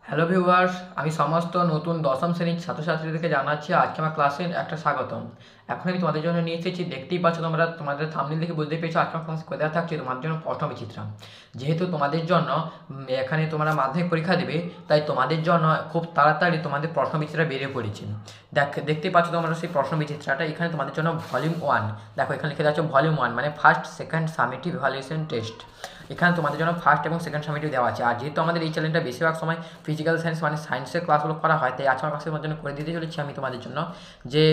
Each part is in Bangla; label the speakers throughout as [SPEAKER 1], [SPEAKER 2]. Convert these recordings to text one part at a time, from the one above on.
[SPEAKER 1] হ্যালো ভিউয়ার্স, আমি সমস্ত নতুন দশম শ্রেণীর ছাত্রছাত্রীদেরকে জানাচ্ছি আজকে আমার ক্লাসে একটা স্বাগতম। এখন আমি তোমাদের জন্য নিয়ে এসেছি, দেখতেই পাচ্ছ, তোমরা তোমাদের থাম্বনেল দেখে বুঝতেই পেরেছো আজকে আমার ক্লাসে কোথায় থাকছে তোমাদের জন্য প্রশ্ন বিচিত্রা। যেহেতু তোমাদের জন্য এখানে তোমরা মাধ্যমিক পরীক্ষা দেবে, তাই তোমাদের জন্য খুব তাড়াতাড়ি তোমাদের প্রশ্ন বিচিত্রা বেরিয়ে পড়েছে। দেখতেই পাচ্ছ তোমরা সেই প্রশ্ন বিচিত্রাটা। এখানে তোমাদের জন্য ভলিউম 1, দেখো এখানে লিখে যাচ্ছে ভলিউম 1 মানে first second summative valuation test. এখানে তোমাদের জন্য ফার্স্ট এবং সেকেন্ড সামেটিভ দেওয়া আছে। আর যেহেতু আমাদের এই চ্যানেলটা বেশিরভাগ সময় ফিজিক্যাল সায়েন্স মানে সায়েন্সের ক্লাসগুলো করা হয়, তাই আজকের ক্লাসের জন্য করে দিতে চলেছি আমি তোমাদের জন্য যে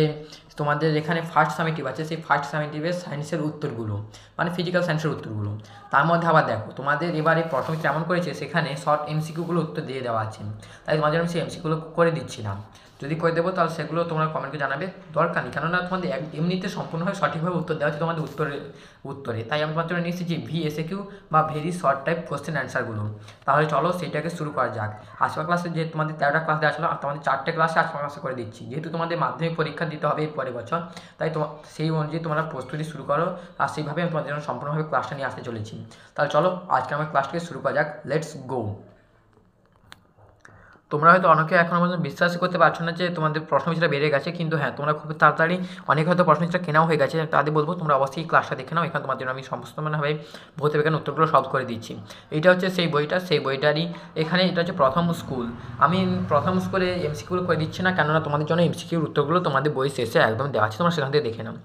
[SPEAKER 1] তোমাদের এখানে ফার্স্ট সামেটিভ আছে, সেই ফার্স্ট সামেটিভের সায়েন্সের উত্তরগুলো মানে ফিজিক্যাল সায়েন্সের উত্তরগুলো। তার মধ্যে আবার দেখো তোমাদের এবারে প্রথমে কেমন করেছে, সেখানে শর্ট এমসিকিউগুলো উত্তর দিয়ে দেওয়া আছে, তাই তোমাদের আমি সেই এমসিকিউগুলো করে দিচ্ছিলাম। যদি করে দেবো তাহলে সেগুলো তোমরা কমেন্টে জানাবে, দরকার নেই, কেননা তোমাদের এমনিতে সম্পূর্ণভাবে সঠিকভাবে উত্তর দেওয়া হচ্ছে তোমাদের উত্তরে। তাই আমি তোমার জন্য নিয়ে এসেছি VSQ বা ভেরি শর্ট টাইপ কোশ্চেন অ্যান্সারগুলো। তাহলে চলো সেইটাকে শুরু করা যাক। আজকের ক্লাসে যে তোমাদের 13টা ক্লাস দেওয়া ছিল, আর তোমাদের 4টে ক্লাসে আজকের ক্লাসে করে দিচ্ছি। যেহেতু তোমাদের মাধ্যমিক পরীক্ষা দিতে হবে এর পরের বছর, তাই সেই অনুযায়ী তোমরা প্রস্তুতি শুরু করো, আর সেইভাবে আমি তোমাদের জন্য সম্পূর্ণভাবে ক্লাসটা নিয়ে আসতে চলেছি। তাহলে চলো আজকে আমার ক্লাসটাকে শুরু করা যাক, লেটস গো। তোমরা হয়তো অনেকে এখন পর্যন্ত বিশ্বাসই করতে পারছো না যে তোমাদের প্রশ্নবিচিত্রা বেড়ে গেছে, কিন্তু হ্যাঁ, তোমরা খুব তাড়াতাড়ি অনেক হয়তো প্রশ্নবিচিত্রা কেনাও হয়ে গেছে। তাদের বলবো তোমরা অবশ্যই ক্লাসটা দেখে নাও, এখানে তোমার জন্য আমি সমস্ত ভাবে ভৌত বিজ্ঞান উত্তরগুলো সলভ করে দিচ্ছি। এইটা হচ্ছে সেই বইটারই এখানে এটা হচ্ছে প্রথম স্কুল। আমি প্রথম স্কুলে এমসিকিউগুলো করে দিচ্ছি না, কেননা তোমাদের জন্য এমসিকিউর উত্তরগুলো তোমাদের বই শেষে একদম দেওয়া আছে, তোমরা সেখান থেকে দেখে নাও।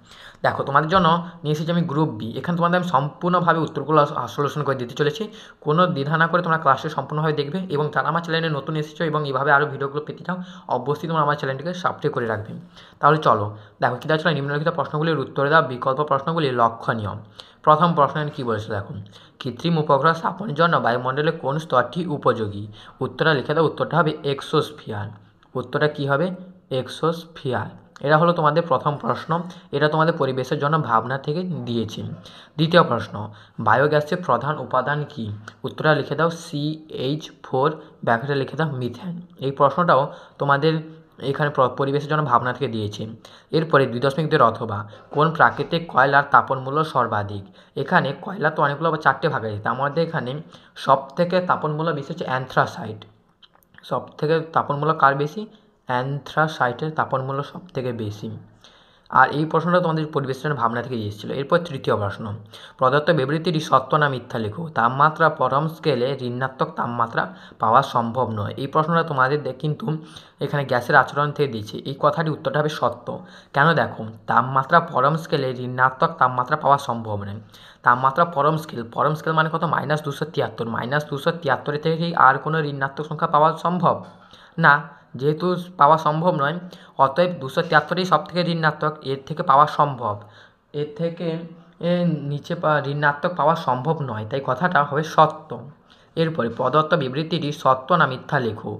[SPEAKER 1] দেখো তোমাদের জন্য নিয়ে এসেছি আমি গ্রুপ বি। এখানে তোমাদের আমি সম্পূর্ণভাবে উত্তরগুলো সলিউশন করে দিতে চলেছি। কোনো দ্বিধা না করে তোমরা ক্লাসটি সম্পূর্ণভাবে দেখবে, এবং যারা আমার চ্যানেলে নতুন এসেছো এবং এইভাবে আরও ভিডিওগুলো পেতে চাও, অবশ্যই তোমরা আমার চ্যানেলটিকে সাবস্ক্রাইব করে রাখবে। তাহলে চলো দেখো কী দেওয়া ছিল, নিম্নলিখিত প্রশ্নগুলির উত্তরে দাও বিকল্প প্রশ্নগুলি লক্ষণীয়। প্রথম প্রশ্ন কী বলেছে দেখো, কৃত্রিম উপগ্রহ স্থাপনের জন্য বায়ুমণ্ডলের কোন স্তরটি উপযোগী? উত্তরটা লিখে দাও, উত্তরটা হবে এক্সোস্ফিয়ার। উত্তরটা কী হবে? এক্সোস্ফিয়ার। এটা হলো তোমাদের প্রথম প্রশ্ন, এটা তোমাদের পরিবেশের জন্য ভাবনা থেকে দিয়েছি। দ্বিতীয় প্রশ্ন, বায়োগ্যাসের প্রধান উপাদান কী? উত্তরটা লিখে দাও CH4, ব্যাখ্যাটা লিখে দাও মিথেন। এই প্রশ্নটাও তোমাদের এখানে পরিবেশের জন্য ভাবনা থেকে দিয়েছে। এরপরে 2.2 অথবা কোন প্রাকৃতিক কয়লার তাপন মূল্য সর্বাধিক? এখানে কয়লা তো অনেকগুলো আবার 4টে ভাগ আছে, তার মধ্যে এখানে সব থেকে তাপন মূল্য বেশি হচ্ছে অ্যানথ্রাসাইট। সব থেকে তাপন মূল্য কার বেশি? অ্যানথ্রাসাইটের তাপন মূল্য সব থেকে বেশি। আর এই প্রশ্নটা তোমাদের পরিবেশের জন্য ভাবনা থেকে এসেছিলো। এরপর তৃতীয় প্রশ্ন, প্রদত্ত বিবৃতিটি সত্য না মিথ্যা লেখো। তাপমাত্রা পরম স্কেলে ঋণাত্মক তাপমাত্রা পাওয়া সম্ভব নয়। এই প্রশ্নটা তোমাদের কিন্তু এখানে গ্যাসের আচরণ থেকে দিয়েছে, এই কথাটি উত্তরটা হবে সত্য। কেন দেখো, তাপমাত্রা পরম স্কেলে ঋণাত্মক তাপমাত্রা পাওয়া সম্ভব নয়। তাপমাত্রা পরম স্কেল মানে কত? -273। -273 থেকে কি আর কোনো ঋণাত্মক সংখ্যা পাওয়া সম্ভব না? যেহেতু পাওয়া সম্ভব নয়, অতএব 273ই সব থেকে ঋণাত্মক, এর থেকে পাওয়া সম্ভব, এর থেকে নিচে ঋণাত্মক পাওয়া সম্ভব নয়, তাই কথাটা হবে সত্য। এরপরে প্রদত্ত বিবৃতিটি সত্য না মিথ্যা লেখো।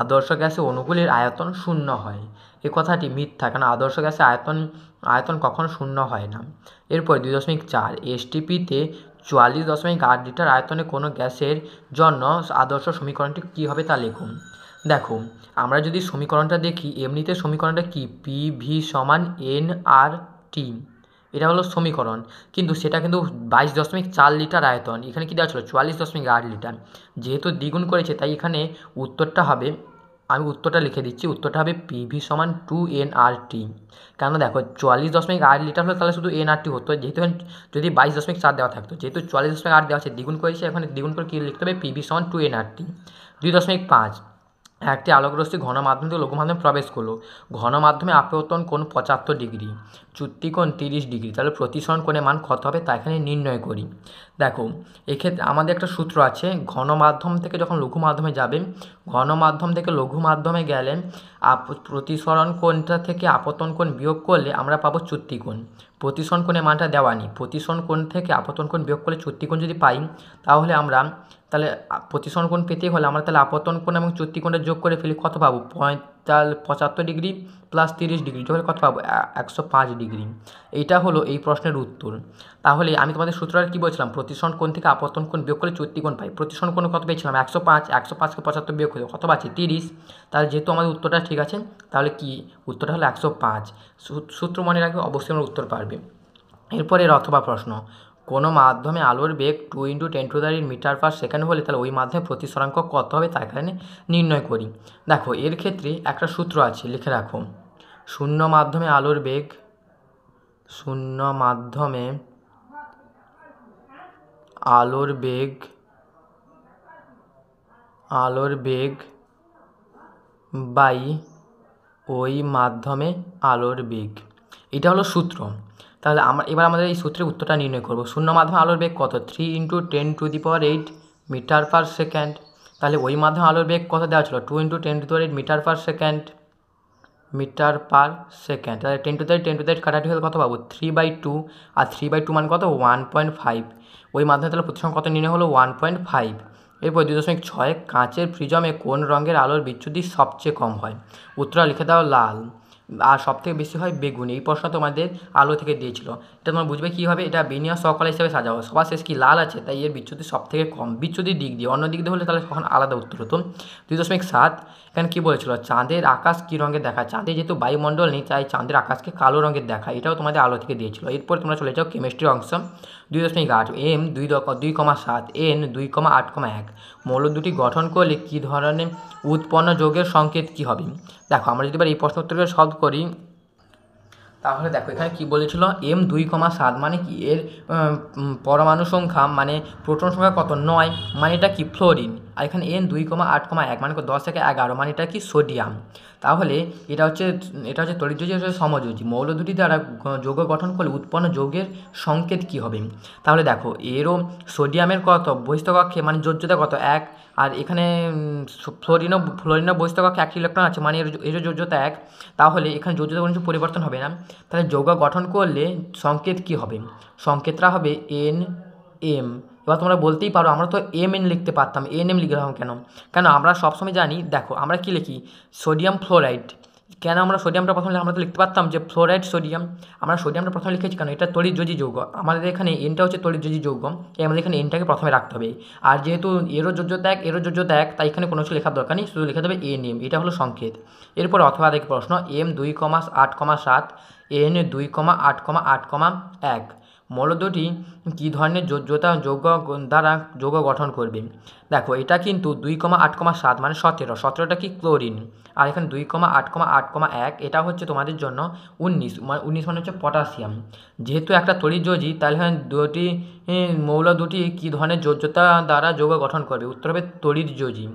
[SPEAKER 1] আদর্শ গ্যাসে অণুগুলির আয়তন শূন্য হয়। এ কথাটি মিথ্যা, কারণ আদর্শ গ্যাসে আয়তন কখনো শূন্য হয় না। এরপরে 2.4, STPতে 44.8 লিটার আয়তনে কোনো গ্যাসের জন্য আদর্শ সমীকরণটি কী হবে তা লিখুন। দেখো, আমরা যদি সমীকরণটা দেখি, এমনিতে সমীকরণটা কি? PV = nRT, এটা হলো সমীকরণ, কিন্তু সেটা কিন্তু 22.4 লিটার আয়তন। এখানে কী দেওয়া ছিল? 44.8 লিটার। যেহেতু দ্বিগুণ করেছে, তাই এখানে উত্তরটা হবে, আমি উত্তরটা লিখে দিচ্ছি, উত্তরটা হবে PV = 2nRT। কেন দেখো, 44.8 লিটার হলে তাহলে শুধু nRT হতো, যেহেতু যদি 22.4 দেওয়া থাকতো, যেহেতু 44.8 দেওয়া আছে, দ্বিগুণ করেছে, এখানে দ্বিগুণ করে কী লিখতে হবে? PV = 2nRT। 2.5, একটি আলোকরশ্মি ঘন মাধ্যম থেকে লঘু মাধ্যমে প্রবেশ করলো। ঘন মাধ্যমে আপতন কোণ 75 ডিগ্রি, চ্যুতি কোণ 30 ডিগ্রি, তাহলে প্রতিসরণ কোণের মান কত হবে তা এখানে নির্ণয় করি। দেখো, এক্ষেত্রে আমাদের একটা সূত্র আছে, ঘন মাধ্যম থেকে যখন লঘু মাধ্যমে যাবে, ঘন মাধ্যম থেকে লঘু মাধ্যমে গেলে প্রতিসরণ কোণটা থেকে আপতন কোণ বিয়োগ করলে আমরা পাবো চ্যুতি কোণ। প্রতিসরণ কোণের মানটা দেওয়া নেই, প্রতিসরণ কোণ থেকে আপতন কোণ বিয়োগ করলে চ্যুতি কোণ যদি পাই, তাহলে প্রতিসরণ কোণ পেতে হলে আমরা তাহলে আপতন কোণ এবং চ্যুতি কোণটা যোগ করে ফেলি, কত পাবো? 75 ডিগ্রি প্লাস 30 ডিগ্রি যোগ কত পাবো? 105 ডিগ্রি। এইটা হলো এই প্রশ্নের উত্তর। তাহলে আমি তোমাদের সূত্রটা কী বলছিলাম? প্রতিসরণ কোণ থেকে আপতন কোণ বিয়োগ করলে চ্যুতি কোণ পাই। প্রতিসরণ কোণ কত পেয়েছিলাম? 105। 105কে 75 বিয়োগ করে কত পাচ্ছি? 30। তাহলে যেহেতু আমাদের উত্তরটা ঠিক আছে, তাহলে কি উত্তরটা হলো 105। সূত্র মনে রাখবে, অবশ্যই আমরা উত্তর পারবে। এরপরে এর অথবা প্রশ্ন, কোনো মাধ্যমে আলোর বেগ 2 × 10⁻⁸ মিটার পার সেকেন্ড হলে তাহলে ওই মাধ্যমে প্রতিসরাঙ্ক কত হবে তা এখানে নির্ণয় করি। দেখো এর ক্ষেত্রে একটা সূত্র আছে, লিখে রাখো। শূন্য মাধ্যমে আলোর বেগ, শূন্য মাধ্যমে আলোর বেগ, আলোর বেগ বাই ওই মাধ্যমে আলোর বেগ, এটা হলো সূত্র। তাহলে এবার আমাদের এই সূত্রের উত্তরটা নির্ণয় করব। শূন্য মাধ্যমে আলোর বেগ কত? 3 × 10⁸ মিটার পার সেকেন্ড। তাহলে ওই মাধ্যমে আলোর বেগ কত দেওয়া ছিল? 2 × 10⁸ metre per second, metre per second. তাহলে 10⁻10⁻10 কাটাটি হলে কত পাবো? 3/2। আর 3/2 মান কত? 1.5। ওই মাধ্যমে তাহলে প্রতিসম কত নির্ণয় হলো? 1.5। এরপর 2.6 কাঁচের প্রিজমে কোন রঙের আলোর বিচ্যুতি সবচেয়ে কম হয়? উত্তরটা লিখে দাও লাল, আর সবথেকে বেশি হয় বেগুনি। এই প্রশ্ন তোমাদের আলো থেকে দিয়েছিল। এটা তোমরা বুঝবে কীভাবে, এটা বিনিয়োগ সহকালে হিসাবে সাজাবো। সবার শেষ কি লাল আছে, তাই এর বিচ্যুতি সব থেকে কম। বিচ্যুতির দিক দিয়ে, অন্য দিক দিয়ে হলে তাহলে তখন আলাদা উত্তর হতো। 2.7 এখানে কী বলেছিল? চাঁদের আকাশ কী রঙের দেখায়? চাঁদে যেহেতু বায়ুমণ্ডল নেই তাই চাঁদের আকাশকে কালো রঙের দেখায়, এটাও তোমাদের আলো থেকে দিয়েছিল। এরপর তোমরা চলে যাও কেমিস্ট্রি অংশ। 2.8 এম 2.7 এন 2.8,1 মৌল দুটি গঠন করলে কী ধরনের উৎপন্ন যৌগের সংকেত কী হবে? দেখো আমরা যদি এবার এই প্রশ্ন উত্তরগুলো সলভ করি, তাহলে দেখো এখানে কি বলেছিল? M 2,7 মানে কি? এর পরমাণু সংখ্যা মানে প্রোটন সংখ্যা কত? 9, মানে এটা কি? ফ্লোরিন। আর এখানে N 2,8,1 মানে 10 থেকে 11 মানে এটা কি? সোডিয়াম। তাহলে এটা হচ্ছে তড়িৎযোজী, এটা হচ্ছে সমযোজী। মৌল দুটি দ্বারা যৌগ গঠন করলে উৎপন্ন যৌগের সংকেত কী হবে? তাহলে দেখো এরও সোডিয়ামের কত বহিস্থ কক্ষে মানে যোজ্যতা কত? 1। আর এখানে ফ্লোরিনও বহিস্থ কক্ষে 1 ইলেকট্রন আছে, মানে এর যোজ্যতা 1। তাহলে এখানে যোজ্যতা কোনো কিছু পরিবর্তন হবে না। তাহলে যৌগ গঠন করলে সংকেত কী হবে? সংকেতটা হবে এন এম। এবার তোমরা বলতেই পারো আমরা তো এম এন লিখতে পারতাম, এন এম লিখলাম কেন? কেন আমরা সবসময় জানি, দেখো আমরা কি লিখি? Sodium fluoride. কেন আমরা সোডিয়ামটা প্রথমে আমরা তো লিখতে পারতাম যে ফ্লোরাইড সোডিয়াম। আমরা সোডিয়ামটা প্রথমে লিখেছি কেন? এটা তড়িৎযোজী যৌগ। আমাদের এখানে এনটা হচ্ছে তড়িৎযোজী যৌগ, আমাদের এখানে এনটাকে প্রথমে রাখতে হবে। আর যেহেতু এরও যোজ্যতা 1 এরও যোজ্যতা 1, তাই এখানে কোনো কিছু লেখার দরকার নেই, শুধু লিখে দেবে এন এম। এটা হলো সংকেত। এরপর অথবা দেখি প্রশ্ন, M 2,8,7 N 2,8,8,1 মৌল দুটি কী ধরনের যোজ্যতা যৌগ দ্বারা যৌগ গঠন করবে? দেখো এটা কিন্তু 2,8,7 মানে 17টা কি? ক্লোরিন। আর এখানে 2,8,8,1 এটা হচ্ছে তোমাদের জন্য 19 মানে হচ্ছে পটাশিয়াম। যেহেতু একটা তড়িৎযোজী, তাহলে দুটি মৌল দুটি কী ধরনের যোজ্যতা দ্বারা যৌগ গঠন করবে? উত্তর হবে তড়িৎযোজী।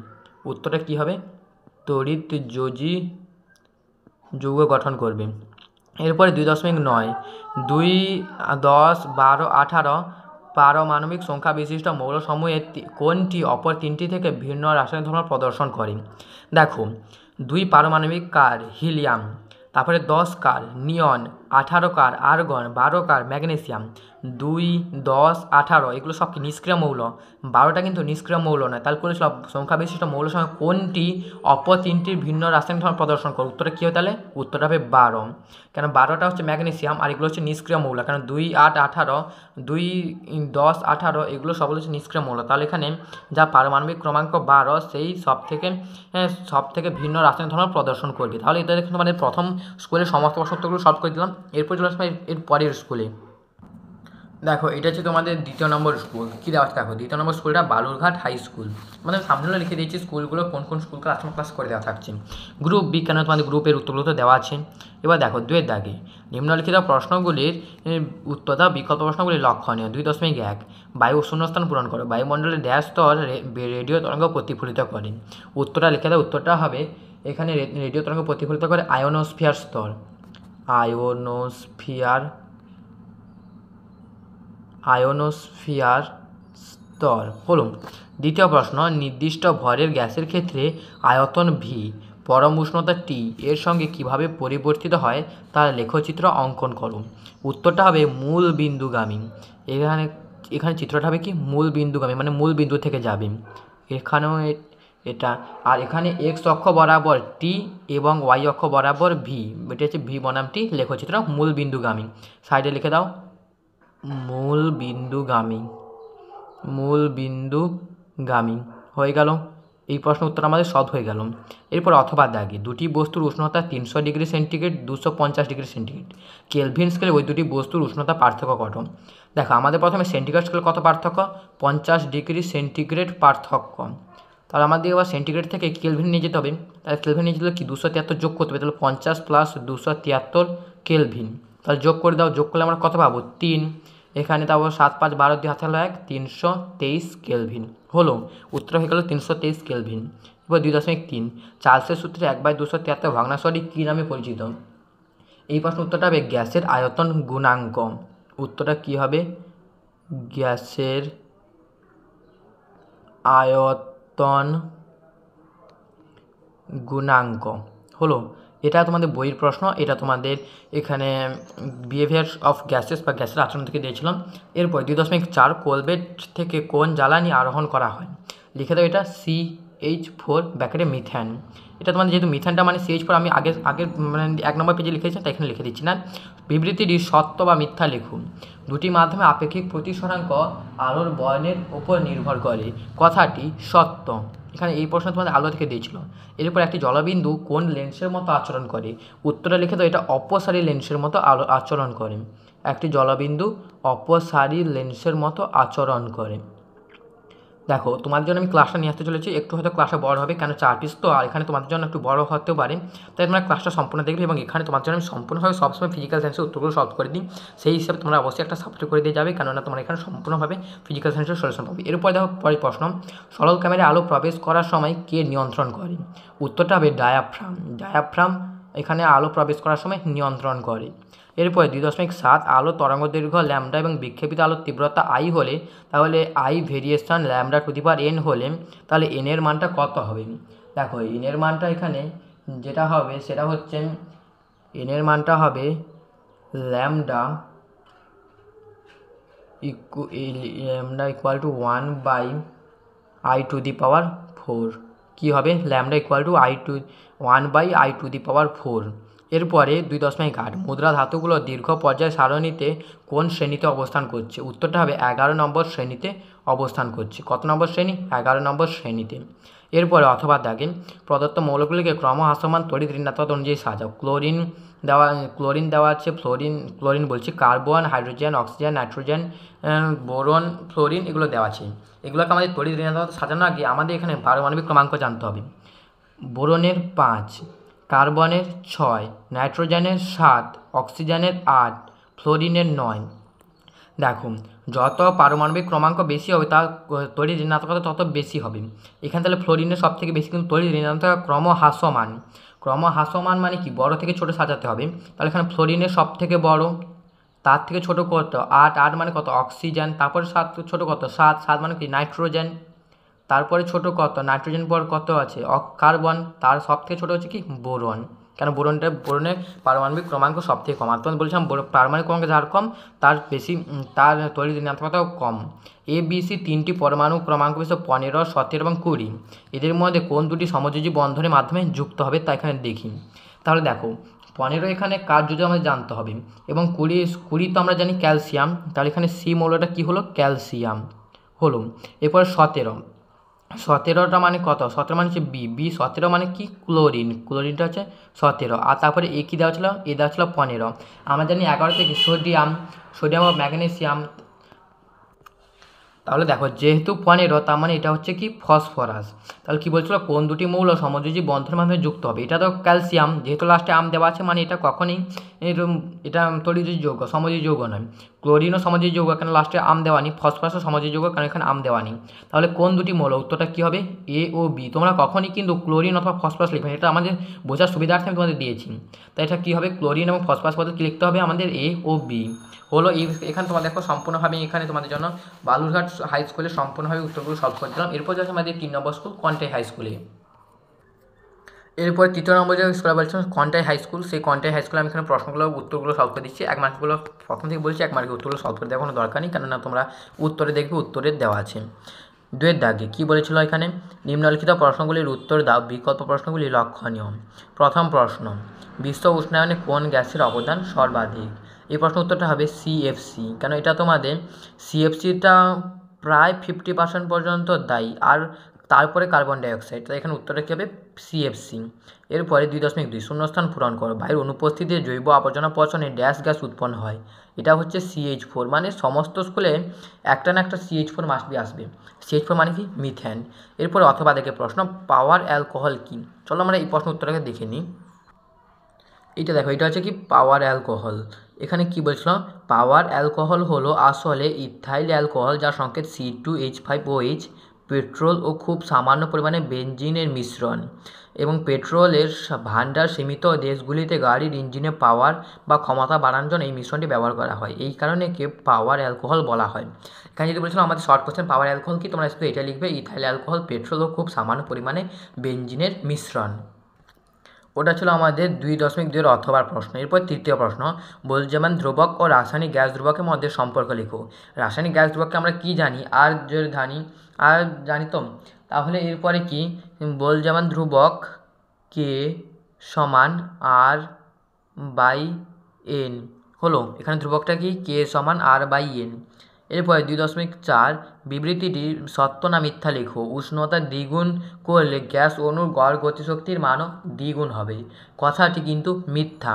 [SPEAKER 1] উত্তরটা কী হবে? তড়িৎযোজী যৌগ গঠন করবে। এরপরে 2.9 2, 10, 12, 18 পারমাণবিক সংখ্যা বিশিষ্ট মৌলসমূহের কোনটি অপর তিনটি থেকে ভিন্ন রাসায়নিক ধর্ম প্রদর্শন করে? দেখো 2 পারমাণবিক কার? হিলিয়াম। তারপরে 10 কার? নিয়ন। 18 কার? আর্গন। 12 কার? ম্যাগনেসিয়াম। 2, 10, 18 এগুলো সব কি নিষ্ক্রিয় মৌল? 12টা কিন্তু নিষ্ক্রিয় মৌল নয়। তাহলে বলেছিল সংখ্যা বিশিষ্ট মৌলসমূহ কোনটি অপর তিনটির ভিন্ন রাসায়নিক ধর্ম প্রদর্শন করে? উত্তরটা কী হবে তাহলে? উত্তরটা হবে 12। কেন 12টা হচ্ছে ম্যাগনেসিয়াম, আর এগুলো হচ্ছে নিষ্ক্রিয় মৌল। কারণ 2, 8, 18 2, 10, 18 এগুলো সবগুলো হচ্ছে নিষ্ক্রিয় মৌল। তাহলে এখানে যা পারমাণবিক ক্রমাঙ্ক 12 সেই সব থেকে ভিন্ন রাসায়নিক ধর্ম প্রদর্শন করবে। তাহলে এটা দেখুন আমাদের প্রথম স্কুলের সমস্ত প্রশ্নগুলো সলভ করে দিলাম। এরপর চলে আসবে এর পরের স্কুলে। দেখো এটা হচ্ছে তোমাদের 2য় নম্বর স্কুল। কী দেওয়া আছে দেখো, 2য় নম্বর স্কুলটা বালুরঘাট হাই স্কুল। মানে সামনে লিখে দিয়েছি স্কুলগুলো কোন কোন স্কুল ক্লাস করে দেওয়া থাকছে। গ্রুপ বি, কেন তোমাদের গ্রুপের উত্তরগুলো তো দেওয়া আছে। এবার দেখো 2-এর দাগে নিম্নলিখিত প্রশ্নগুলির উত্তর দাও, বিকল্প প্রশ্নগুলি লক্ষণীয়। 2.1 বায়ু শূন্যস্থান পূরণ করো। বায়ুমণ্ডলের ড্যাশ স্তর রেডিও তরঙ্গ প্রতিফলিত করে? উত্তরটা লিখে দাও। উত্তরটা হবে এখানে রেডিও তরঙ্গ প্রতিফলিত করে আয়োনোস্ফিয়ার স্তর। আয়োনোস্ফিয়ার স্তর হলো। 2য় প্রশ্ন, নির্দিষ্ট ভরের গ্যাসের ক্ষেত্রে আয়তন ভি, পরম উষ্ণতা টি এর সঙ্গে কিভাবে পরিবর্তিত হয় তার লেখচিত্র অঙ্কন করো? উত্তরটা হবে মূল বিন্দুগামী। এখানে চিত্রটা হবে কি? মূল বিন্দুগামী, মানে মূল বিন্দু থেকে যাবে। এখানেও এটা, আর এখানে এক্স অক্ষ বরাবর টি এবং ওয়াই অক্ষ বরাবর ভি, এটা হচ্ছে ভি বনাম টি লেখচিত্র মূল বিন্দুগামী। সাইডে লিখে দাও মূল বিন্দুগামী হয়ে গেল। এই প্রশ্ন উত্তর আমাদের সলভ হয়ে গেল। এরপর অথবা দাগে দুটি বস্তুর উষ্ণতা 300 degree centigrade 250 degree centigrade, Kelvin স্কেলে ওই দুটি বস্তুর উষ্ণতা পার্থক্য কত? দেখো আমাদের প্রথমে সেন্টিগ্রেড স্কেলে কত পার্থক্য, 50 ডিগ্রি সেন্টিগ্রেড পার্থক্য। তাহলে আমাদের এবার সেন্টিগ্রেড থেকে কেলভিন নিয়ে যেতে হবে, তাহলে কেলভিন নিয়ে যেতে কি 273 যোগ করতে হবে, তাহলে 50 প্লাস 273 কেলভিন। তাহলে যোগ করে দাও, যোগ করলে আমরা কত পাবো 3, এখানে তারপর 7 5 12 2 হাতে হলো 1, 323 কেলভিন হলো। উত্তর হয়ে গেল 323 কেলভিন। এবার 2.3 চার্লসের সূত্রে 1/273 ভগ্নাংশটি কী নামে পরিচিত? এই প্রশ্ন উত্তরটা হবে গ্যাসের আয়তন গুণাঙ্ক। উত্তরটা কী হবে, গ্যাসের আয়তন গুণাঙ্ক হলো। এটা তোমাদের বইয়ের প্রশ্ন, এটা তোমাদের এখানে বিহেভিয়ার অফ গ্যাসেস বা গ্যাসের আচরণ থেকে দিয়েছিলাম। এরপর 2.4 কোলবেট থেকে কোন জ্বালানি আরোহণ করা হয়? লিখে দাও এটা CH4 ব্যাকেটে মিথেন। এটা তোমাদের যেহেতু মিথেনটা মানে CH4 আমি আগের মানে 1 নম্বর পেজে লিখেছি, তাই এখানে লিখে দিচ্ছি না। বিবৃতিটি সত্য বা মিথ্যা লিখুন। দুটি মাধ্যমে আপেক্ষিক প্রতিসরাঙ্ক আলোর বর্ণের উপর নির্ভর করে, কথাটি সত্য। এখানে এই প্রশ্ন তোমাদের আলো থেকে দিয়েছিল। এরপর একটি জলবিন্দু কোন লেন্সের মতো আচরণ করে? উত্তরটা লিখে দাও এটা অপসারী লেন্সের মতো আচরণ করে। একটি জলবিন্দু অপসারী লেন্সের মতো আচরণ করে। দেখো তোমাদের জন্য আমি ক্লাসটা নিয়ে আসতে চলেছি, একটু হয়তো ক্লাসটা বড় হবে, কেন 4 পিস তো, আর এখানে তোমাদের জন্য একটু বড় হতেও পারে, তাই তোমরা ক্লাসটা সম্পূর্ণ দেখবে। এবং এখানে তোমার জন্য আমি সম্পূর্ণভাবে সবসময় ফিজিক্যাল সায়েন্সের উত্তরগুলো সলভ করে দিই, সেই হিসাবে তোমরা অবশ্যই একটা সাবস্ক্রাইব করে দিয়ে যাবে, কেননা তোমরা এখানে সম্পূর্ণভাবে ফিজিক্যাল সায়েন্সের সলিউশন পাবে। এরপর দেখো পরের প্রশ্ন, সরল ক্যামেরায় আলো প্রবেশ করার সময় কে নিয়ন্ত্রণ করে? উত্তরটা হবে ডায়াফ্রাম। ডায়াফ্রাম এখানে আলো প্রবেশ করার সময় নিয়ন্ত্রণ করে। এরপরে 2.7 আলো তরঙ্গ দৈর্ঘ্য ল্যামডা এবং বিক্ষেপিত আলোর তীব্রতা আই হলে, তাহলে I variation lambda two the power n হলে, তাহলে n এর মানটা কত হবে? দেখো n এর মানটা এখানে যেটা হবে সেটা হচ্ছে n এর মানটা হবে lambda equal to 1/i to the power 4। কী হবে, lambda equal to 1/i to the power 4। এরপরে 2.8 মুদ্রা ধাতুগুলো দীর্ঘ পর্যায় সারণীতে কোন শ্রেণীতে অবস্থান করছে? উত্তরটা হবে 11 নম্বর শ্রেণীতে অবস্থান করছে। কত নম্বর শ্রেণী? 11 নম্বর শ্রেণীতে। এরপরে অথবা দাগে প্রদত্ত মৌলগুলিকে ক্রমহ্রাসমান তড়িৎ ঋণাত্মকতা অনুযায়ী সাজাও। ক্লোরিন দেওয়া আছে, ক্লোরিন বলছি, carbon, hydrogen, oxygen, nitrogen, boron, fluorine এগুলো দেওয়া আছে। এগুলোকে আমাদের তড়িৎ ঋণাত্মকতা সাজানোর আগে আমাদের এখানে পারমাণবিক ক্রমাঙ্ক জানতে হবে। বোরনের 5, কার্বনের 6, নাইট্রোজেনের 7, অক্সিজেনের 8, ফ্লোরিনের 9। দেখো যত পারমাণবিক ক্রমাঙ্ক বেশি হবে তার তড়িৎ ঋণাত্মকতা তত বেশি হবে। এখানে তাহলে ফ্লোরিনের সব থেকে বেশি, কিন্তু তড়িৎ ঋণাত্মকতা ক্রমহ্রাসমান। ক্রমহ্রাসমান মানে কি, বড় থেকে ছোট সাজাতে হবে। তাহলে এখানে ফ্লোরিনের সব থেকে বড়, তার থেকে ছোট কত 8 মানে কত অক্সিজেন, তারপরে 7 ছোট কত 7 মানে কি নাইট্রোজেন, তারপরে ছোট কত নাইট্রোজেন পর কত আছে কার্বন, তার সব থেকে ছোটো হচ্ছে কি বোরন। কেন বোরনের পারমাণবিক ক্রমাঙ্ক সব থেকে কম। আর তখন বলছিলাম পারমাণবিক ক্রমাঙ্ক যার কম তার বেশি, তার তড়িৎ ঋণাত্মকতাও কম। ABC 3টি পরমাণু ক্রমাঙ্ক বেশি 15, 17 এবং 20। এদের মধ্যে কোন দুটি সমযোজী বন্ধনের মাধ্যমে যুক্ত হবে তা এখানে দেখি। তাহলে দেখো 15 এখানে কার যদি আমাদের জানতে হবে, এবং 20 তো আমরা জানি ক্যালসিয়াম, তাহলে এখানে সি মৌলটা কী হলো, ক্যালসিয়াম হলো। এরপর 17টা মানে কত, 17 মানে হচ্ছে বি 17 মানে কি ক্লোরিনটা হচ্ছে 17। আর তারপরে এ কী দেওয়া ছিল, এ দেওয়া ছিল 15। আমরা জানি 11 থেকে সোডিয়াম ও ম্যাগনেসিয়াম। তাহলে দেখো যেহেতু 15 তার মানে এটা হচ্ছে কি ফসফরাস। তাহলে কী বলছিল, কোন দুটি মৌল সমযোজী বন্ধনের মাধ্যমে যুক্ত হবে? এটা তো ক্যালসিয়াম, যেহেতু লাস্টে আম দেওয়া আছে মানে এটা কখনই এটা তড়িৎ যৌগ, সমযোজী যৌগ নয়। ক্লোরিনও সমযোজী যৌগ, এখানে লাস্টে আম দেওয়া নেই। ফসফরাসও সমযোজী যৌগ, কারণ এখানে আম দেওয়া নেই। তাহলে কোন দুটি মৌল, উত্তরটা কী হবে এ ও বি। তোমরা কখনই কিন্তু ক্লোরিন অথবা ফসফরাস লিখবে, এটা আমাদের বোঝার সুবিধার্থে আমি তোমাদের দিয়েছি। তাই এটা কী হবে, ক্লোরিন এবং ফসফরাস পদে কী লিখতে হবে আমাদের এ ও বি হলো। এখানে তোমাদের দেখো সম্পূর্ণভাবে এখানে তোমাদের জন্য বালুরঘাট হাই স্কুলে সম্পূর্ণভাবে উত্তরগুলো সলভ করে দিলাম। এরপর যাচ্ছে আমাদের 3 নম্বর স্কুল কন্টাই হাই স্কুলে। এরপর 3য় নম্বর যে স্কুলে বলছিলাম কন্টাই হাই স্কুল, সেই কন্টাই হাই স্কুলে আমি এখানে প্রশ্নগুলো উত্তরগুলো সলভ করে দিচ্ছি। 1 মার্কগুলো প্রথম থেকে বলছি, 1 মার্কের উত্তরগুলো সলভ করে দেওয়ার কোনো দরকার নেই, কেননা তোমরা উত্তরে দেখবে উত্তরের দেওয়া আছে। 2 দাগে কী বলেছিল এখানে, নিম্নলিখিত প্রশ্নগুলির উত্তর দাও, বিকল্প প্রশ্নগুলি লক্ষণীয়। প্রথম প্রশ্ন, বিশ্ব উষ্ণায়নে কোন গ্যাসের অবদান সর্বাধিক? এই প্রশ্ন উত্তরটা হবে সিএফসি, কেন এটা তোমাদের সিএফসিটা প্রায় 50% পর্যন্ত দায়ী। আর তারপরে কার্বন ডাইঅক্সাইড, তাই এখানে উত্তরটা কী হবে CFC। এরপরে 2.2 শূন্যস্থান পূরণ করো। বায়ুর অনুপস্থিতিতে জৈব আবর্জনা পচনে ড্যাশ গ্যাস উৎপন্ন হয়। এটা হচ্ছে CH4, মানে সমস্ত স্কুলে একটা না একটা CH4 মাস্ট বি আসবে। CH4 মানে কি মিথেন। এরপরে অথবা দেখে প্রশ্ন, পাওয়ার অ্যালকোহল কি? চলো আমরা এই প্রশ্ন উত্তরটাকে দেখে নিই। এটা দেখো, এটা হচ্ছে কি পাওয়ার অ্যালকোহল। এখানে কি বলছিলাম, পাওয়ার অ্যালকোহল হলো আসলে ইথাইল অ্যালকোহল, যার সংকেত C2H5OH, পেট্রোল ও খুব সামান্য পরিমাণে বেনজিনের মিশ্রণ। এবং পেট্রোলের ভাণ্ডার সীমিত দেশগুলিতে গাড়ির ইঞ্জিনে পাওয়ার বা ক্ষমতা বাড়ানোর জন্য এই মিশ্রণটি ব্যবহার করা হয়। এই কারণে একে পাওয়ার অ্যালকোহল বলা হয়। এখানে যদি বলছিলাম আমাদের শর্ট কোশ্চেন, পাওয়ার অ্যালকোহল কি, তোমরা শুধু এটা লিখবে ইথাইল অ্যালকোহল, পেট্রোল ও খুব সামান্য পরিমাণে বেনজিনের মিশ্রণ। ওটা ছিল আমাদের 2.2 অথবার প্রশ্ন। এরপর তৃতীয় প্রশ্ন, বলযমান ধ্রুবক ও রাসায়নিক গ্যাস ধ্রুবকের মধ্যে সম্পর্ক লিখো। রাসায়নিক গ্যাস ধ্রুবককে আমরা কি জানি, আর জানি তো। তাহলে এরপরে কি, বলযমান ধ্রুবক কে সমান R/N হলো। এখানে ধ্রুবকটা কি, কে সমান R/N। এরপরে 2.4 বিবৃতিটি সত্য না মিথ্যা লেখো। উষ্ণতা দ্বিগুণ করলে গ্যাস অণুর গড় গতিশক্তির মানও দ্বিগুণ হবে। কথাটি কিন্তু মিথ্যা।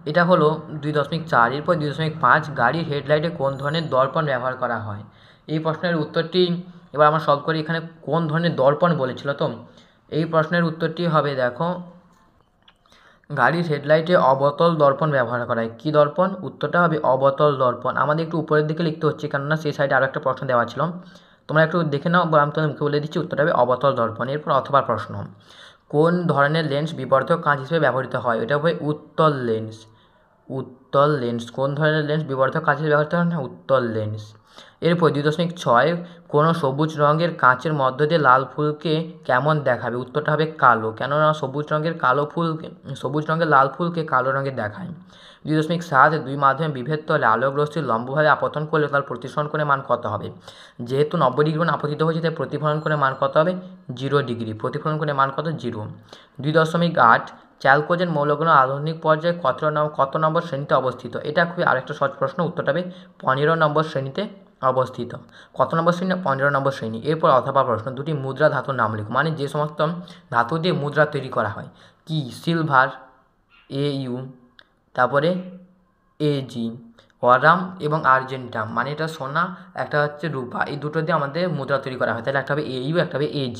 [SPEAKER 1] এটা হলো 2.4। এরপর 2.5 গাড়ির হেডলাইটে কোন ধরনের দর্পণ ব্যবহার করা হয়? এই প্রশ্নের উত্তরটি এবার আমরা সলভ করি। এখানে কোন ধরনের দর্পণ বলেছিল, তো এই প্রশ্নের উত্তরটি হবে, দেখো, গাড়ির হেডলাইটে অবতল দর্পণ ব্যবহার করা হয়। কী দর্পণ? উত্তরটা হবে অবতল দর্পণ। আমাদের একটু উপরের দিকে লিখতে হচ্ছে, কেননা সেই সাইডে আরও একটা প্রশ্ন দেওয়া ছিল, তোমরা একটু দেখে নাও, আমি তোমাকে বলে দিচ্ছি, উত্তরটা হবে অবতল দর্পণ। এরপর অথবা প্রশ্ন, কোন ধরনের লেন্স বিবর্ধক কাঁচ হিসেবে ব্যবহৃত হয়? এটা হবে উত্তল লেন্স। উত্তল লেন্স। কোন ধরনের লেন্স বিবর্ধক কাঁচ হিসেবে ব্যবহৃত হয় না? উত্তল লেন্স। এরপর 2.6 কোনো সবুজ রঙের কাঁচের মধ্য দিয়ে লাল ফুলকে কেমন দেখাবে? উত্তরটা হবে কালো, কেননা সবুজ রঙের লাল ফুলকে কালো রঙে দেখায়। 2.7 দুই মাধ্যমে বিভেদ তলে আলোক রশ্মি লম্বভাবে আপতন করলে তার প্রতিসরণ কোণের মান কত হবে? যেহেতু 90 ডিগ্রি কোণ আপতিত হয়েছে, তাই প্রতিফলন কোণের মান কত হবে? 0 ডিগ্রি। প্রতিফলন কোণের মান কত? 0। 2.8 চ্যালকোজেন মৌলগুলো আধুনিক পর্যায়ে কত নম্বর শ্রেণীতে অবস্থিত? এটা খুবই আরেকটা সহজ প্রশ্ন, উত্তরটা হবে 15 নম্বর শ্রেণীতে অবস্থিত। কত নম্বর শ্রেণী? 15 নম্বর শ্রেণী। এরপর অথবা প্রশ্ন, দুটি মুদ্রা ধাতুর নাম লিখো। মানে যে সমস্ত ধাতু দিয়ে মুদ্রা তৈরি করা হয়। কি? সিলভার AU, তারপরে AG, অরাম এবং আর্জেন্টাম, মানে এটা সোনা, একটা হচ্ছে রূপা, এই দুটো দিয়ে আমাদের মুদ্রা তৈরি করা হয়। তাহলে একটা হবে AU, একটা হবে AG।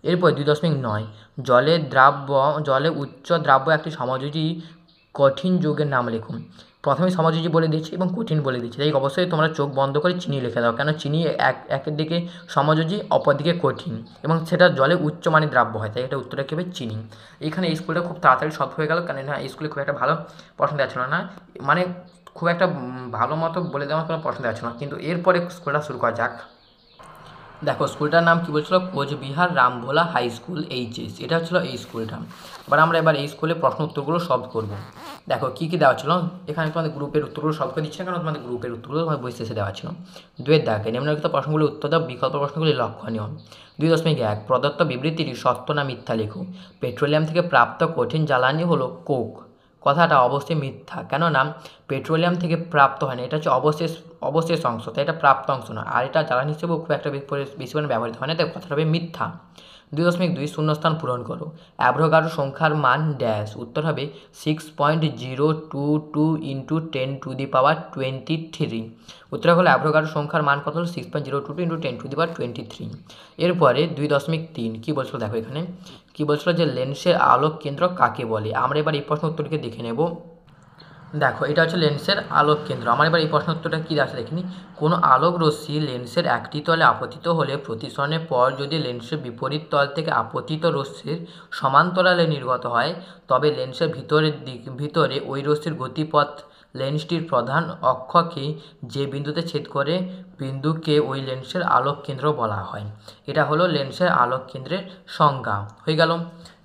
[SPEAKER 1] এরপর 2.9 জলে উচ্চ দ্রাব্য একটি সমযোজী কঠিন যৌগের নাম লিখুন। প্রথমে সমযোজী বলে দিচ্ছি এবং কঠিন বলে দিচ্ছি, তাই অবশ্যই তোমরা চোখ বন্ধ করে চিনি লিখে দাও, কেন চিনি একের দিকে সমযোজী, অপর দিকে কঠিন, এবং সেটা জলে উচ্চ মানের দ্রাব্য হয়, তাই এটা উত্তরটা কী হবে? চিনি। এইখানে এই স্কুলটা খুব তাড়াতাড়ি সলভ হয়ে গেল, কেন না এই স্কুলে খুব একটা ভালো প্রশ্ন দেওয়া ছিল না, মানে খুব একটা ভালো মতো বলে দেওয়ার কোনো প্রশ্ন দেওয়া ছিল না। কিন্তু এরপরে স্কুলটা শুরু করা যাক। দেখো, স্কুলটার নাম কী বলছিল? Cooch Behar Rambhola high school HS, এটা হচ্ছিলো এই স্কুলটা। আমরা এই স্কুলে প্রশ্ন উত্তরগুলো সলভ করব। দেখো কী কী দেওয়া ছিল এখানে, তোমাদের গ্রুপের উত্তরগুলো সলভ করে দিচ্ছে না, কারণ তোমাদের গ্রুপের উত্তরগুলো তোমার বই শেষে দেওয়া ছিল। 2 দাগে নিম্নলিখিত প্রশ্নগুলির উত্তর দাও, বিকল্প প্রশ্নগুলি লক্ষণীয়। 2.1 প্রদত্ত বিবৃতিটি সত্য না মিথ্যা লেখো। পেট্রোলিয়াম থেকে প্রাপ্ত কঠিন জ্বালানি হলো কোক। কথাটা অবশ্যই মিথ্যা, কেননা পেট্রোলিয়াম থেকে প্রাপ্ত হয় না, এটা হচ্ছে অবশেষ অংশ, তাই এটা প্রাপ্ত অংশ না, আর এটা জ্বালানি হিসেবেও খুব একটা বেশি পরিমাণে ব্যবহৃত হয় না, তাই কথাটা হবে মিথ্যা। 2.2 শূন্যস্থান পূরণ করো। অ্যাভোগাড্রো সংখ্যার মান ড্যাশ। উত্তর হবে 6.022 × 10⁻23। উত্তর হলো অ্যাভোগাড্রো সংখ্যার মান কত হলো? 6.022 × 10⁻23। এরপরে 2.3 কী বলছিল, দেখো এখানে কী বলছিল, যে লেন্সের আলোক কেন্দ্র কাকে বলে? আমরা এবার এই প্রশ্ন উত্তরটিকে দেখে নেব। দেখো, এটা হচ্ছে লেন্সের আলোক কেন্দ্র। আমার এবার এই প্রশ্ন উত্তরটা কী আছে দেখিনি। কোনো আলোক রশ্মি লেন্সের একটি তলে আপতিত হলে প্রতিসরণের পর যদি লেন্সের বিপরীত তল থেকে আপতিত রশ্মির সমান্তরালে নির্গত হয়, তবে লেন্সের ভিতরে ওই রশ্মির গতিপথ লেন্সটির প্রধান অক্ষকে যে বিন্দুতে ছেদ করে বিন্দুকে ওই লেন্সের আলোক কেন্দ্র বলা হয়। এটা হলো লেন্সের আলোক কেন্দ্রের সংজ্ঞা। হয়ে গেল।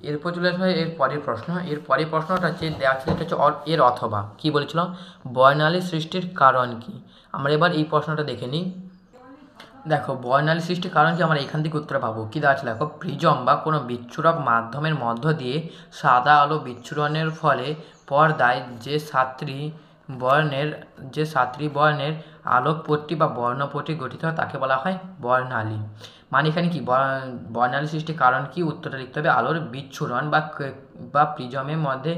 [SPEAKER 1] এরপর চলে আসবে এর পরের প্রশ্ন। এর পরের প্রশ্নটা হচ্ছে দেওয়া ছিল, এটা হচ্ছে এর অথবা কী বলেছিল, বর্ণালী সৃষ্টির কারণ কি? আমরা এবার এই প্রশ্নটা দেখে নিই। দেখো, বর্ণালী সৃষ্টির কারণ কি, আমরা এখান থেকে উত্তর পাবো। কী দেওয়া আছে দেখো, প্রিজম বা কোনো বিচ্ছুরক মাধ্যমের মধ্য দিয়ে সাদা আলো বিচ্ছুরণের ফলে পর্দায় যে 7টি বর্ণের যে 7টি বর্ণের আলোকপট্টি বা বর্ণপট্টি গঠিত হয় তাকে বলা হয় বর্ণালী। মানে এখানে কি বর্ণালী সৃষ্টির কারণ কি, উত্তরটা লিখতে হবে আলোর বিচ্ছুরণ বা প্রিজমের মধ্যে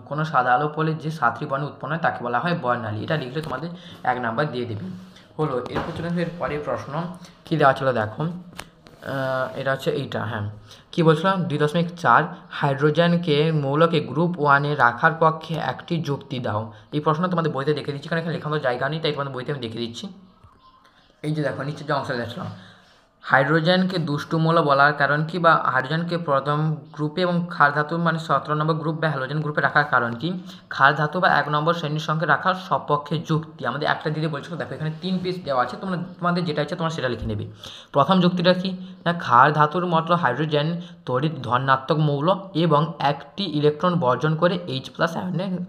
[SPEAKER 1] কোনো সাদা আলো পড়লে যে 7টি বর্ণ উৎপন্ন হয় তাকে বলা হয় বর্ণালী। এটা লিখলে তোমাদের 1 নাম্বার দিয়ে দেবে। হলো, এরপর চলে আসবে এর পরের প্রশ্ন কী দেওয়া ছিল দেখো, এটা হচ্ছে এইটা, হ্যাঁ কী বলছিলাম 2.4 হাইড্রোজেনকে মৌলকে গ্রুপ 1-এ রাখার পক্ষে একটি যুক্তি দাও। এই প্রশ্ন তোমাদের বইতে দেখে দিচ্ছি, কারণ এখানে লেখানোর জায়গা নেই, তাই তোমাদের বইতে আমি দেখে দিচ্ছি। এই যে দেখো নিচে যে অংশটা দেখলাম, হাইড্রোজেনকে দুষ্টু মৌল বলার কারণ কি, বা হাইড্রোজেনকে প্রথম গ্রুপে এবং ক্ষার ধাতু মানে 17 নম্বর গ্রুপ বা হ্যালোজেন গ্রুপে রাখার কারণ কি, ক্ষার ধাতু বা 1 নম্বর শ্রেণীর সঙ্গে রাখার সপক্ষে যুক্তি। আমাদের একটা দিতে বলছিল, দেখো এখানে 3 পিস দেওয়া আছে, তোমাদের যেটা ইচ্ছে তোমরা সেটা লিখে নেবে। প্রথম যুক্তিটা কি না, ক্ষার ধাতুর মতো হাইড্রোজেন তড়িৎ ধনাত্মক মৌল এবং একটি ইলেকট্রন বর্জন করে H+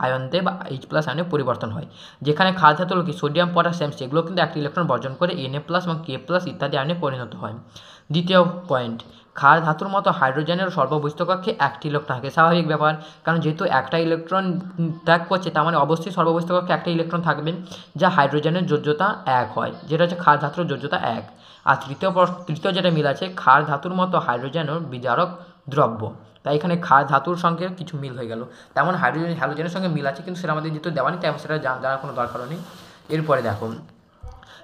[SPEAKER 1] আয়নতে বা H+ আয়নে পরিবর্তন হয়। যেখানে ক্ষার ধাতু হলো কি সোডিয়াম পটাশিয়াম, সেগুলো কিন্তু একটি ইলেকট্রন বর্জন করে Na+ এবং K+ ইত্যাদি আয়নে পরিণত হয়। দ্বিতীয় পয়েন্ট, ক্ষার ধাতুর মতো হাইড্রোজেনের সর্ববহিস্থ কক্ষে একটি ইলেকট্রন থাকে, স্বাভাবিক ব্যাপার, কারণ যেহেতু একটা ইলেকট্রন ত্যাগ করছে তার মানে অবশ্যই সর্ববহিস্থ কক্ষে একটা ইলেকট্রন থাকবে, যা হাইড্রোজেনের যোজ্যতা 1 হয়, যেটা হচ্ছে ক্ষার ধাতুর যোজ্যতা 1। আর তৃতীয় যেটা মিল আছে, ক্ষার ধাতুর মতো হাইড্রোজেনের বিজারক দ্রব্য, তাই এখানে ক্ষার ধাতুর সঙ্গে কিছু মিল হয়ে গেল। তেমন হ্যালোজেনের সঙ্গে মিল আছে, কিন্তু সেটা আমাদের যেহেতু দেওয়া নেই তাই সেটা জানার কোনো দরকারও নেই। এরপরে দেখো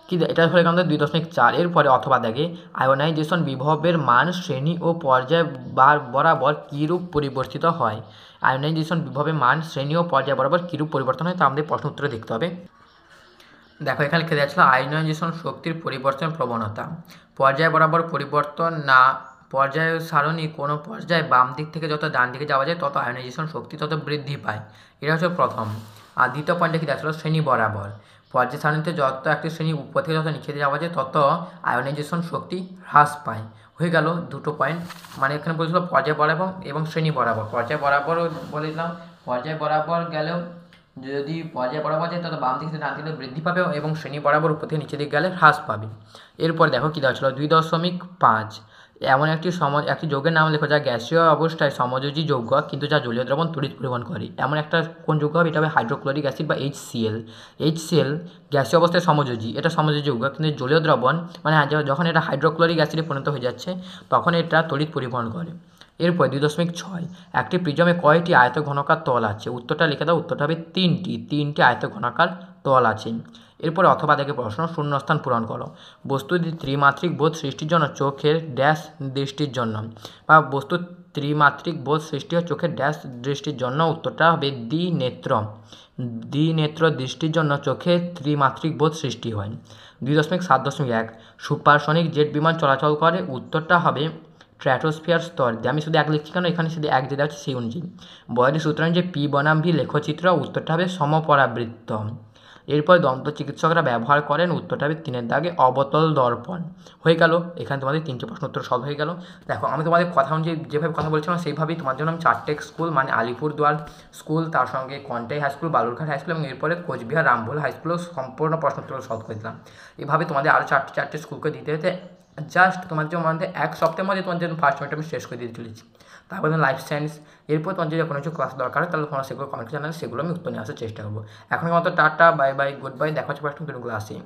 [SPEAKER 1] কি, এটা হলে আমাদের 2.4 এরপরে অথবা দেখে আয়োনাইজেশন বিভবের মান শ্রেণী ও পর্যায় বরাবর কীরূপ পরিবর্তিত হয়। আয়োনাইজেশন বিভবের মান শ্রেণী ও পর্যায় বরাবর কীরূপ পরিবর্তন হয় তা আমাদের প্রশ্ন উত্তরে দেখতে হবে। দেখো এখানে লিখে দেওয়া ছিল আয়োনাইজেশন শক্তির পরিবর্তন প্রবণতা, পর্যায় বরাবর পরিবর্তন না, পর্যায় সারণী কোনো পর্যায়ে বাম দিক থেকে যত ডান দিকে যাওয়া যায় তত আয়োনাইজেশন শক্তি তত বৃদ্ধি পায়, এটা হচ্ছে প্রথম। আর দ্বিতীয় পয়েন্টে কি দেওয়া ছিল শ্রেণী বরাবর, পর্যায় সারণীতে যত একটি শ্রেণী উপর থেকে যত নিচে যাওয়া যায় তত আয়োনাইজেশন শক্তি হ্রাস পায়। হয়ে গেল দুটো পয়েন্ট, মানে এখানে বলেছিল পর্যায় বরাবর এবং শ্রেণী বরাবর। পর্যায় বরাবর বলে দিলাম, পর্যায় বরাবর গেলেও যদি পর্যায় বরাবর যায় তত বাম দিক থেকে ডান দিকে বৃদ্ধি পাবে এবং শ্রেণী বরাবর উপর থেকে নিচে দিকে গেলে হ্রাস পাবে। এরপর দেখো কী দেওয়া ছিল 2.5 এমন একটি যৌগের নাম লেখো যা গ্যাসীয় অবস্থায় সমযোজী যৌগ কিন্তু যা জলীয় দ্রবণ তড়িৎ পরিবহন করে। এমন একটা কোন যৌগ হবে, এটা হবে হাইড্রোক্লোরিক অ্যাসিড বা HCl গ্যাসীয় অবস্থায় সমযোজী, এটা সমযোজী যৌগ, কিন্তু জলীয় দ্রবণ মানে যখন এটা হাইড্রোক্লোরিক অ্যাসিডে পরিণত হয়ে যাচ্ছে তখন এটা তড়িৎ পরিবহন করে। এরপর 2.6 একটি প্রিজমে কয়টি আয়ত ঘনকার তল আছে, উত্তরটা লিখে দাও, উত্তরটা হবে 3টি আয়ত ঘনকার তল আছে। এরপরে অথবা দেখে প্রশ্ন শূন্যস্থান পূরণ করো। বস্তুর ত্রিমাত্রিক বোধ সৃষ্টির জন্য চোখের ড্যাশ দৃষ্টির জন্য, বা বস্তুর ত্রিমাত্রিক বোধ সৃষ্টি হয় চোখের ড্যাশ দৃষ্টির জন্য, উত্তরটা হবে দ্বিনেত্র দৃষ্টির জন্য চোখে ত্রিমাত্রিক বোধ সৃষ্টি হয়। 2.7.1 সুপারসনিক জেট বিমান চলাচল করে, উত্তরটা হবে স্ট্র্যাটোস্ফিয়ার স্তর দিয়ে। আমি শুধু 1 লিখছি কেন, এখানে শুধু 1 দিয়ে আছে সেই অনুযায়ী। বয়লের সূত্র যে P বনাম V লেখচিত্র, উত্তরটা হবে সমপরাবৃত্ত। এরপর দন্ত চিকিৎসকরা ব্যবহার করেন, উত্তরটা হবে 3-এর দাগে অবতল দর্পণ। হয়ে গেল, এখানে তোমাদের 3টে প্রশ্ন উত্তর সলভ হয়ে গেল। দেখো আমি তোমাদের কথা অনুযায়ী যেভাবে কথা বলছিলাম সেইভাবেই তোমার জন্য আমি 4টে স্কুল মানে আলিপুরদুয়ার স্কুল, তার সঙ্গে Contai high school, Balurghat high school এবং এরপরে কোচবিহার রামভোল হাই স্কুলও সম্পূর্ণ প্রশ্ন উত্তর সলভ করে দিলাম। এভাবে তোমাদের আরও 4টে স্কুলকে দিতে হতে জাস্ট তোমাদের মধ্যে 1 সপ্তাহের মধ্যে তোমাদের জন্য ফার্স্ট মিনিট আমি শেষ করে দিতে চলেছি। তারপর লাইফ সায়েন্স, এরপর তোমার যদি কোনো কিছু ক্লাস দরকার হয় তাহলে তোমরা সেগুলো কমেন্ট জানালে সেগুলো আমি উত্তর নিয়ে আসার চেষ্টা করবো। এখন মতো tata, bye bye, good bye, দেখা হচ্ছে ক্লাসে।